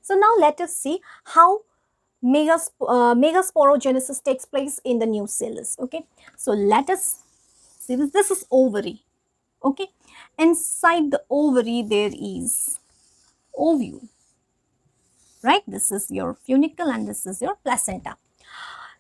So now let us see how megasporogenesis takes place in the nucellus. Okay, so let us see this. This is ovary. Okay, inside the ovary there is ovule, right? This is your funicle and this is your placenta.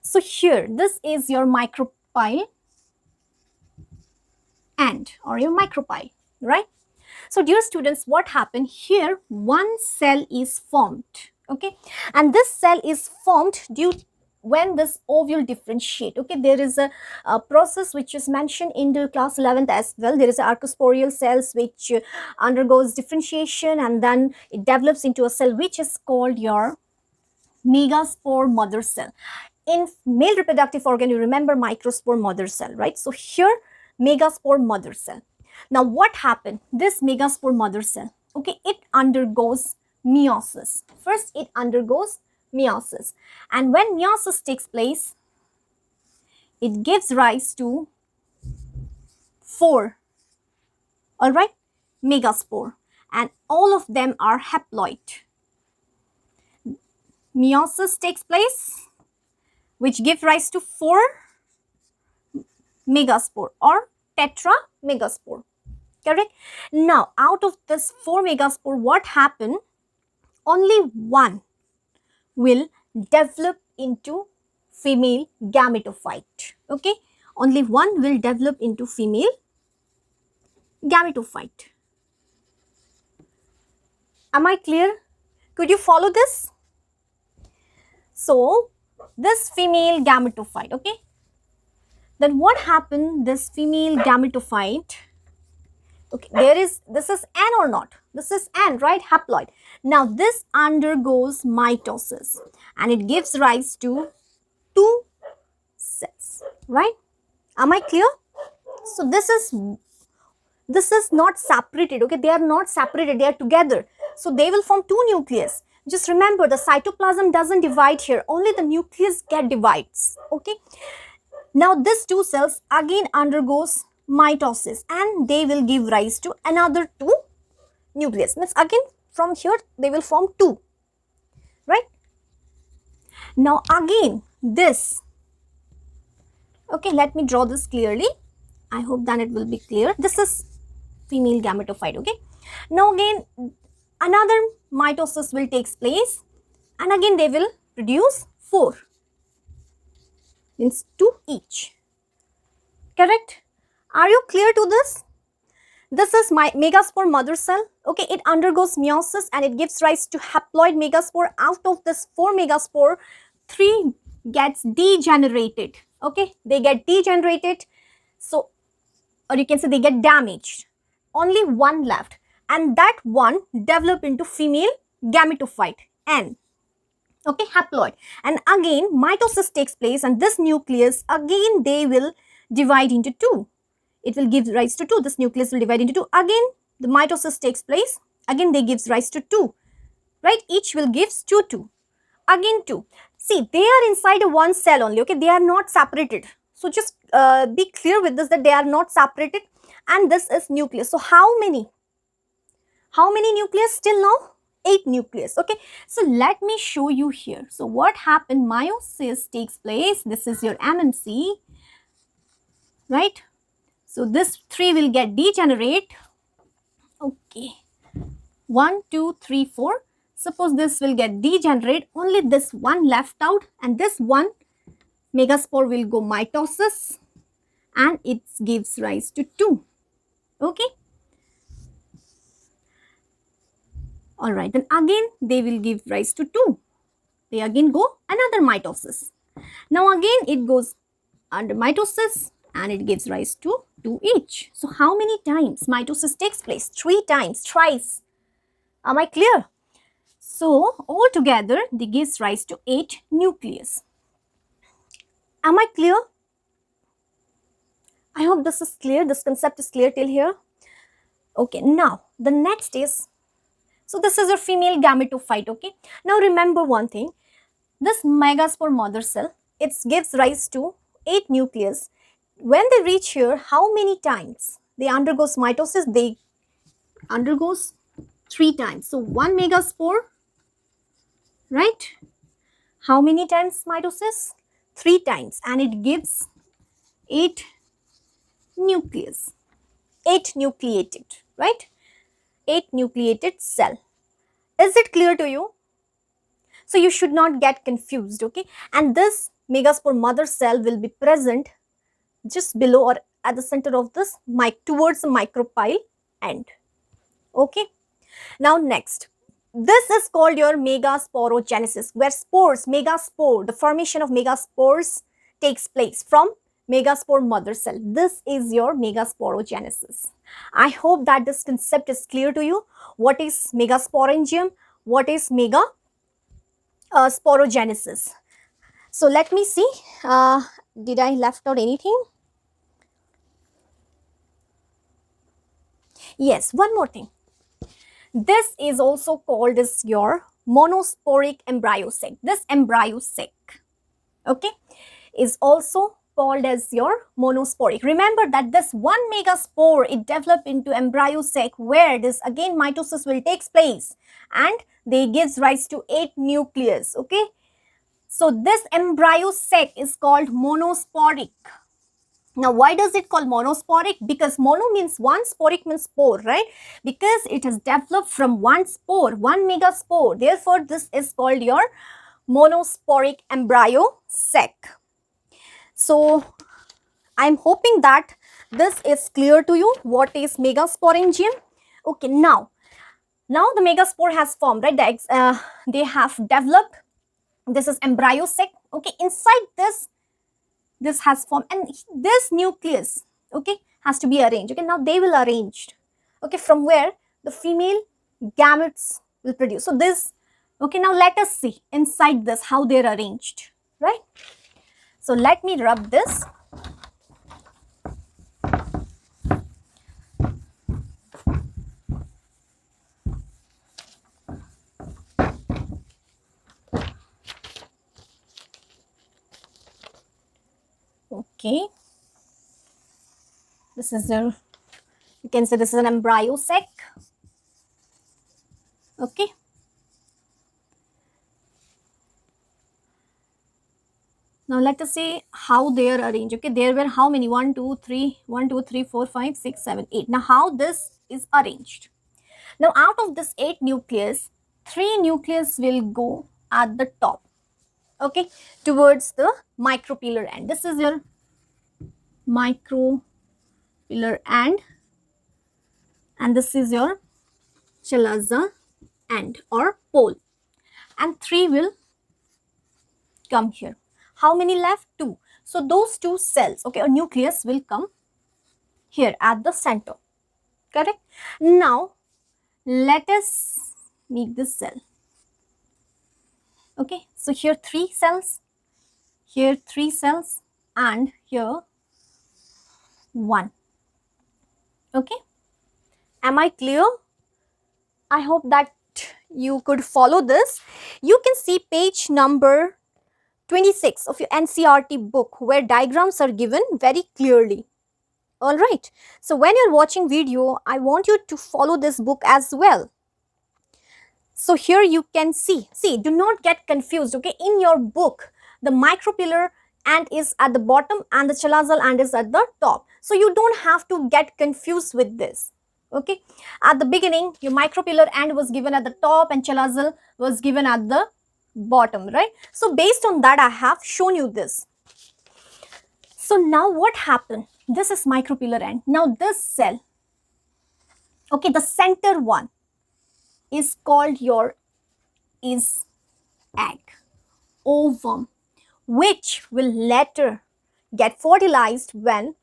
So here, this is your micropyle and or your micropyle, right? So dear students, what happened here? One cell is formed, okay, and this cell is formed due when this ovule differentiate. Okay, there is a process which is mentioned in the class 11th as well. There is a archosporial cells which undergoes differentiation and then it develops into a cell which is called your megaspore mother cell. In male reproductive organ, you remember microspore mother cell, right? So here megaspore mother cell. Now what happened? This megaspore mother cell, okay, it undergoes meiosis. First it undergoes meiosis, and when meiosis takes place, it gives rise to 4, all right, megaspore, and all of them are haploid. Meiosis takes place, which give rise to 4 megaspore or tetra megaspore. Correct? Now, out of this 4 megaspore, what happened? Only one will develop into female gametophyte. Okay? Only one will develop into female gametophyte. Am I clear? Could you follow this? So, this female gametophyte, okay? Then what happened? This female gametophyte, okay, this is N or not? This is N, right? Haploid. Now this undergoes mitosis and it gives rise to 2 cells, right? Am I clear? So this is not separated, okay? They are not separated, they are together. So they will form 2 nucleus. Just remember, the cytoplasm doesn't divide here, only the nucleus get divides, okay? Now these 2 cells again undergoes mitosis and they will give rise to another 2 nucleus. Means again from here they will form 2, right? Now again this, okay, let me draw this clearly. I hope then it will be clear. This is female gametophyte, okay? Now again another mitosis will take place and again they will produce 4, means 2 each. Correct? Are you clear to this? This is my megaspore mother cell. Okay, it undergoes meiosis and it gives rise to haploid megaspore. Out of this 4 megaspore, 3 gets degenerated. Okay, they get degenerated. So, or you can say they get damaged. Only 1 left, and that one develop into female gametophyte N. Okay, haploid, and again mitosis takes place and this nucleus again they will divide into 2. It will give rise to 2. This nucleus will divide into 2. Again the mitosis takes place, again they gives rise to 2, right? Each will gives 2 2, again 2. See, they are inside a one cell only, okay? They are not separated. So just be clear with this that they are not separated, and this is nucleus. So how many nucleus still now? 8 nucleus, okay? So let me show you here. So what happened? Meiosis takes place. This is your MMC, right? So this 3 will get degenerate. Okay, 1 2 3 4. Suppose this will get degenerate, only this one left out, and this one megaspore will go mitosis and it gives rise to 2. Okay, all right, then again they will give rise to 2. They again go another mitosis. Now again it goes under mitosis and it gives rise to 2 each. So how many times mitosis takes place? 3 times, thrice. Am I clear? So altogether they gives rise to 8 nucleus. Am I clear? I hope this is clear. This concept is clear till here. Okay, now the next is, so this is your female gametophyte, okay? Now remember one thing, this megaspore mother cell, it gives rise to 8 nucleus. When they reach here, how many times? They undergoes mitosis, they undergoes 3 times. So 1 megaspore, right? How many times mitosis? 3 times, and it gives 8 nucleus, 8 nucleated, right? 8 nucleated cell. Is it clear to you? So you should not get confused, okay? And this megaspore mother cell will be present just below or at the center of this mic towards the micropyle end, okay? Now next, this is called your megasporogenesis, where spores, megaspore, the formation of megaspores takes place from megaspore mother cell. This is your megasporogenesis. I hope that this concept is clear to you. What is megasporangium? What is sporogenesis? So let me see. Did I left out anything? Yes, one more thing. This is also called as your monosporic embryo sac. This embryo sac, okay, is also called as your monosporic. Remember that this one megaspore, it developed into embryo sac, where this again mitosis will take place and they gives rise to 8 nucleus, okay. So this embryo sac is called monosporic. Now, why does it call monosporic? Because mono means one, sporic means spore, right? Because it has developed from one spore, one megaspore. Therefore, this is called your monosporic embryo sac. So, I'm hoping that this is clear to you. What is megasporangium? Okay, now the megaspore has formed, right? They have developed. This is embryo sac. Okay, inside this has formed, and this nucleus, okay, has to be arranged. Okay, now they will arranged, okay, from where the female gametes will produce. So this, okay, now let us see inside this how they're arranged, right? So let me rub this. Okay, this is a, you can say this is an embryo sac, okay. Now let us see how they are arranged. Okay, there were how many? 1, 2, 3, 1, 2, 3, 4, 5, 6, 7, 8. Now how this is arranged? Now out of this 8 nucleus, 3 nucleus will go at the top, okay, towards the micropillar end. This is your micropillar end, and this is your chalaza end or pole, and 3 will come here. How many left? 2. So those 2 cells, okay, or nucleus will come here at the center, correct? Now let us make this cell, okay. So here 3 cells, here 3 cells, and here 1, okay. Am I clear? I hope that you could follow this. You can see page number 26 of your NCERT book, where diagrams are given very clearly. All right. So when you're watching video, I want you to follow this book as well. So here you can see, do not get confused, okay. In your book, the micropillar end is at the bottom and the chalazal end is at the top. So you don't have to get confused with this, okay. At the beginning, your micropillar end was given at the top and chalazal was given at the bottom, right? So based on that, I have shown you this. So now what happened? This is micropillar end. Now this cell, okay, the center one is called your egg, ovum, which will later get fertilized when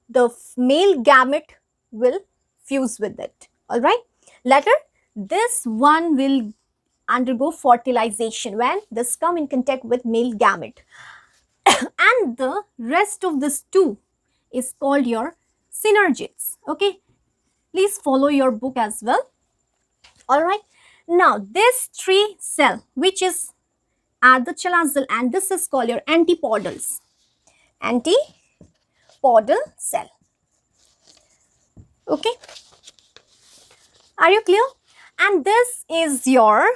the male gamete will fuse with it. All right. Later, this one will undergo fertilization when this come in contact with male gamete. And the rest of this 2 is called your synergids. Okay. Please follow your book as well. All right. Now, this 3 cell, which is at the chalazal, and this is called your antipodals. Antipodal cell. Okay. Are you clear? And this is your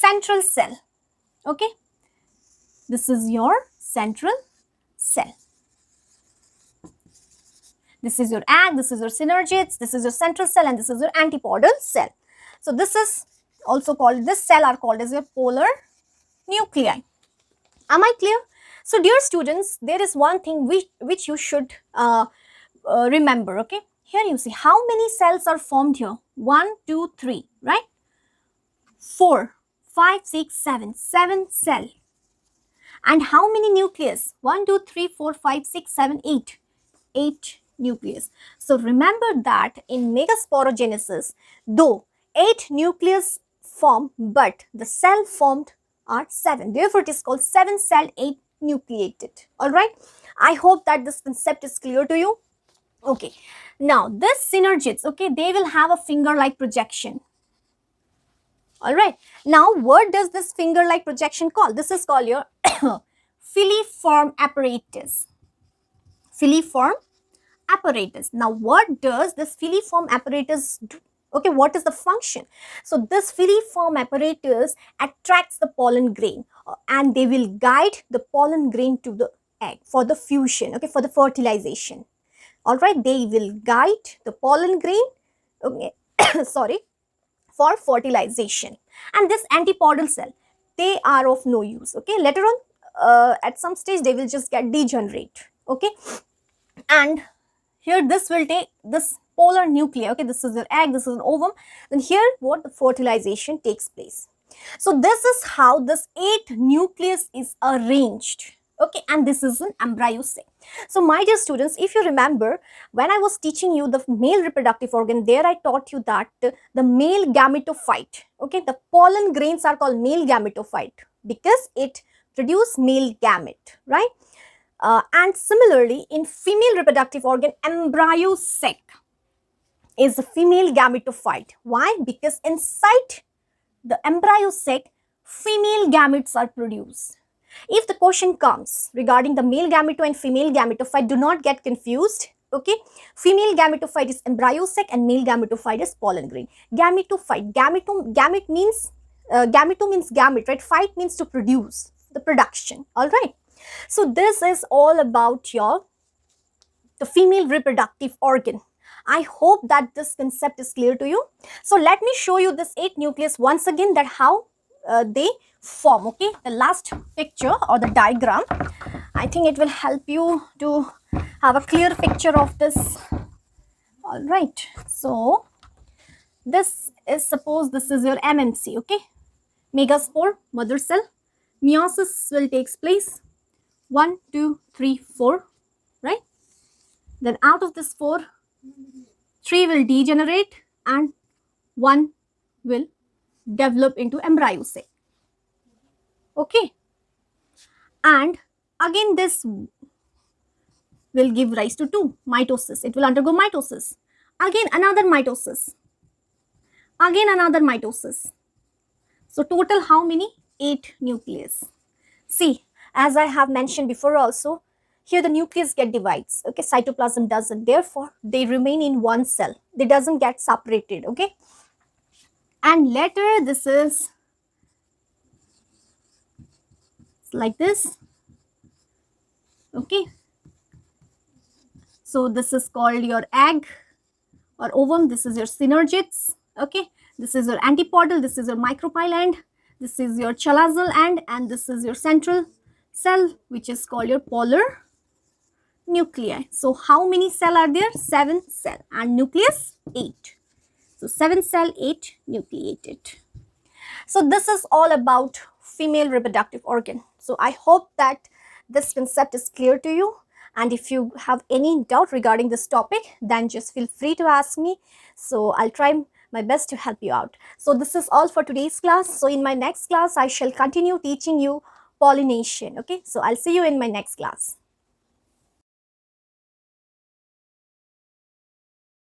central cell. Okay, this is your central cell. This is your egg, this is your synergids, this is your central cell, and this is your antipodal cell. So this is also called, this cell are called as your polar nuclei. Am I clear? So dear students, there is one thing which you should remember. Okay, here you see how many cells are formed here. 1, 2, 3, right? 4, 5, 6, 7, 7 cell. And how many nucleus? 1, 2, 3, 4, 5, 6, 7, 8. 8 nucleus. So remember that in megasporogenesis, though 8 nucleus form, but the cell formed are 7. Therefore, it is called 7 cell 8 nucleated. Alright. I hope that this concept is clear to you. Okay. Now, this synergids, okay, they will have a finger-like projection. Alright. Now, what does this finger-like projection call? This is called your Filiform Apparatus. Filiform Apparatus. Now, what does this Filiform Apparatus do? Okay, what is the function? So, this Filiform Apparatus attracts the pollen grain and they will guide the pollen grain to the egg for the fusion, okay, for the fertilization. Alright, they will guide the pollen grain, okay, sorry, for fertilization. And this antipodal cell, they are of no use, okay. Later on, at some stage, they will just get degenerate, okay. And here this will take this polar nuclei, okay, this is your egg, this is an ovum, then here what the fertilization takes place. So this is how this 8 nucleus is arranged, okay, and this is an embryo sac. So my dear students, if you remember, when I was teaching you the male reproductive organ, there I taught you that the male gametophyte, okay, the pollen grains are called male gametophyte because it produces male gamete, right? And similarly, in female reproductive organ, embryo sac is a female gametophyte. Why? Because inside the embryo sac, female gametes are produced. If the question comes regarding the male gameto and female gametophyte, do not get confused. Okay, female gametophyte is embryo sac and male gametophyte is pollen grain. Gametophyte, gamete means gameto means gamete, right? Phyte means to produce, the production. All right. So this is all about the female reproductive organ. I hope that this concept is clear to you. So let me show you this 8 nucleus once again, that how they form. Okay, the last picture or the diagram, I think it will help you to have a clear picture of this. All right, so this is, suppose this is your MMC, okay, megaspore, mother cell. Meiosis will take place 1, 2, 3, 4, right? Then out of this 4, 3 will degenerate and 1 will develop into embryo sac. Okay. And again this will give rise to 2, mitosis. It will undergo mitosis. Again another mitosis. Again another mitosis. So total how many? 8 nucleus. See, as I have mentioned before also, here the nucleus get divides, okay, cytoplasm doesn't, therefore they remain in one cell, they doesn't get separated, okay. And later this is like this, okay. So this is called your egg or ovum, this is your synergids, okay, this is your antipodal, this is your micropyle end, this is your chalazal end, and this is your central cell, which is called your polar nuclei. So how many cell are there? 7 cell, and nucleus 8. So 7 cell, 8 nucleated. So this is all about female reproductive organ. So I hope that this concept is clear to you, and if you have any doubt regarding this topic, then just feel free to ask me. So I'll try my best to help you out. So this is all for today's class. So in my next class, I shall continue teaching you pollination. Okay, so I'll see you in my next class.